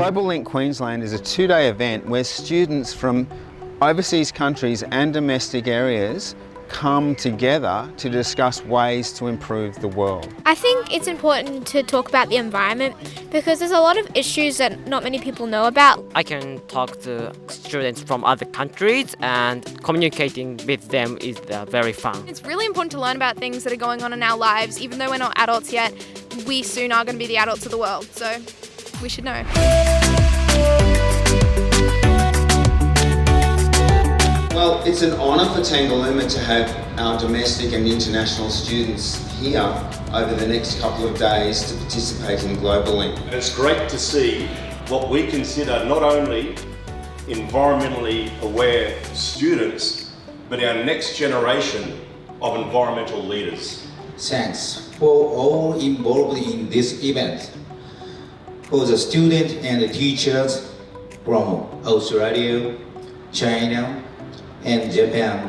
Global Link Queensland is a two-day event where students from overseas countries and domestic areas come together to discuss ways to improve the world. I think it's important to talk about the environment because there's a lot of issues that not many people know about. I can talk to students from other countries and communicating with them is very fun. It's really important to learn about things that are going on in our lives. Even though we're not adults yet, we soon are going to be the adults of the world, so we should know. Well, it's an honour for Tangalooma to have our domestic and international students here over the next couple of days to participate in Global Link. It's great to see what we consider not only environmentally aware students, but our next generation of environmental leaders. Thanks for all involved in this event. For the students and the teachers from Australia, China, and Japan.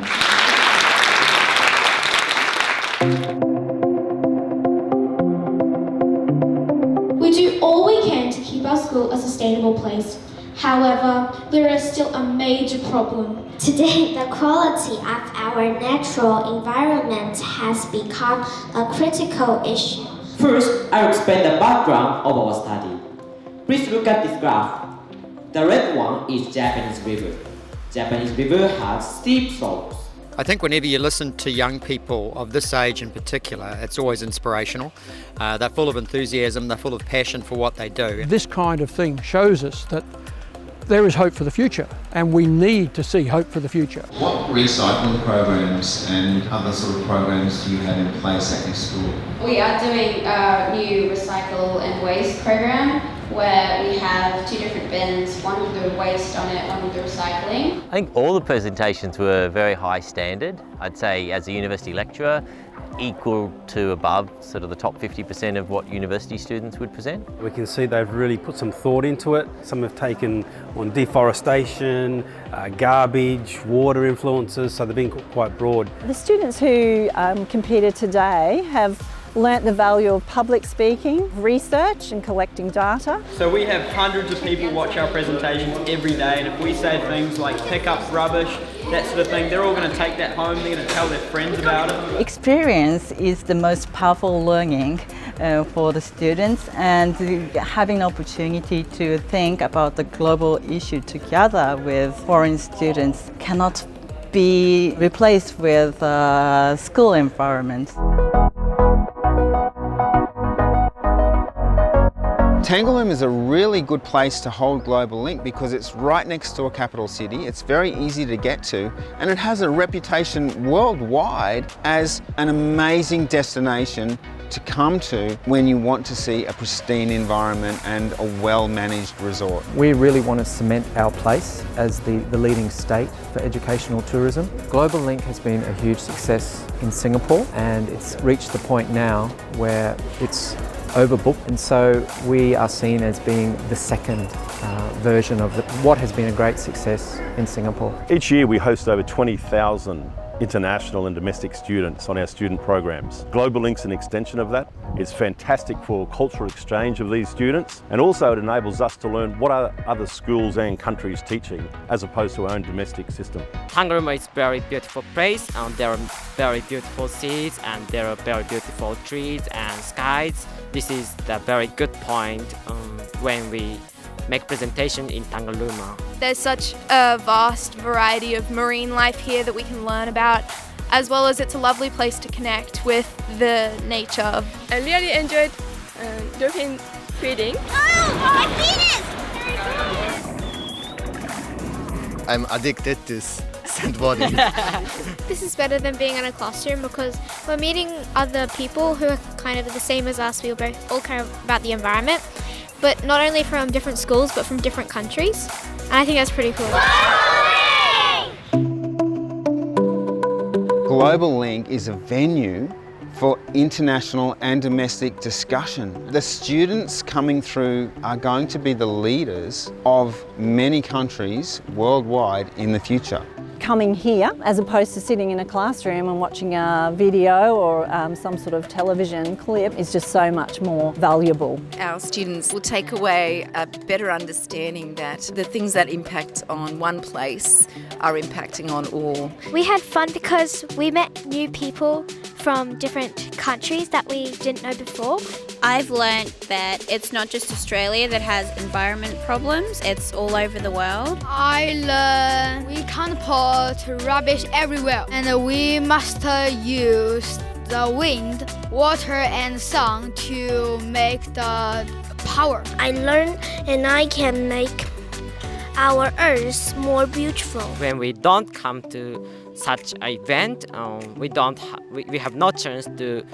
We do all we can to keep our school a sustainable place. However, there is still a major problem. Today, the quality of our natural environment has become a critical issue. First, I'll explain the background of our study. Please look at this graph. The red one is Japanese river. Japanese river has steep slopes. I think whenever you listen to young people of this age in particular, it's always inspirational. They're full of enthusiasm, they're full of passion for what they do. This kind of thing shows us that there is hope for the future, and we need to see hope for the future. What recycling programs and other sort of programs do you have in place at your school? We are doing a new recycle and waste program where we have two different bins, one with the waste on it, one with the recycling. I think all the presentations were very high standard. I'd say as a university lecturer, equal to above sort of the top 50% of what university students would present. We can see they've really put some thought into it. Some have taken on deforestation, garbage, water influences, so they've been quite broad. The students who competed today have learnt the value of public speaking, research and collecting data. So we have hundreds of people watch our presentations every day, and if we say things like pick up rubbish, that sort of thing, they're all going to take that home, they're going to tell their friends about it. Experience is the most powerful learning for the students, and having an opportunity to think about the global issue together with foreign students cannot be replaced with school environment. Tangalooma is a really good place to hold Global Link because it's right next to a capital city, it's very easy to get to, and it has a reputation worldwide as an amazing destination to come to when you want to see a pristine environment and a well-managed resort. We really want to cement our place as the leading state for educational tourism. Global Link has been a huge success in Singapore, and it's reached the point now where it's overbooked, and so we are seen as being the second version of what has been a great success in Singapore. Each year we host over 20,000 international and domestic students on our student programs. Global Link's an extension of that. It's fantastic for cultural exchange of these students, and also it enables us to learn what are other schools and countries teaching as opposed to our own domestic system. Tangalooma is a very beautiful place, and there are very beautiful seas, and there are very beautiful trees and skies. This is the very good point when we make presentation in Tangalooma. There's such a vast variety of marine life here that we can learn about, as well as it's a lovely place to connect with the nature. I really enjoyed dolphin feeding. Oh, my penis! I'm addicted to sandboarding. This is better than being in a classroom because we're meeting other people who are kind of the same as us. We both all care about the environment, but not only from different schools but from different countries, and I think that's pretty cool. Global Link is a venue for international and domestic discussion. The students coming through are going to be the leaders of many countries worldwide in the future. coming here as opposed to sitting in a classroom and watching a video or some sort of television clip is just so much more valuable. Our students will take away a better understanding that the things that impact on one place are impacting on all. We had fun because we met new people from different countries that we didn't know before. I've learned that it's not just Australia that has environment problems, it's all over the world. I learned we can't put rubbish everywhere and we must use the wind, water and sun to make the power. I learned and I can make our earth more beautiful. When we don't come to such an event, we have no chance to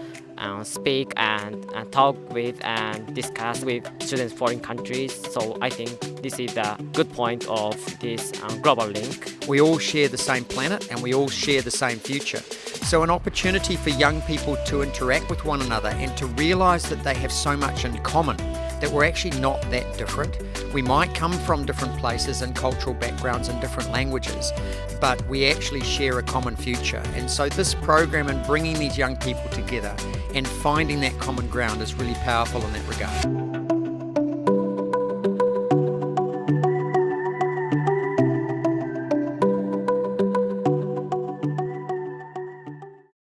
speak and talk with and discuss with students from foreign countries. So I think this is the good point of this Global Link. We all share the same planet and we all share the same future. So an opportunity for young people to interact with one another and to realise that they have so much in common, that we're actually not that different. We might come from different places and cultural backgrounds and different languages, but we actually share a common future. And so this program and bringing these young people together and finding that common ground is really powerful in that regard.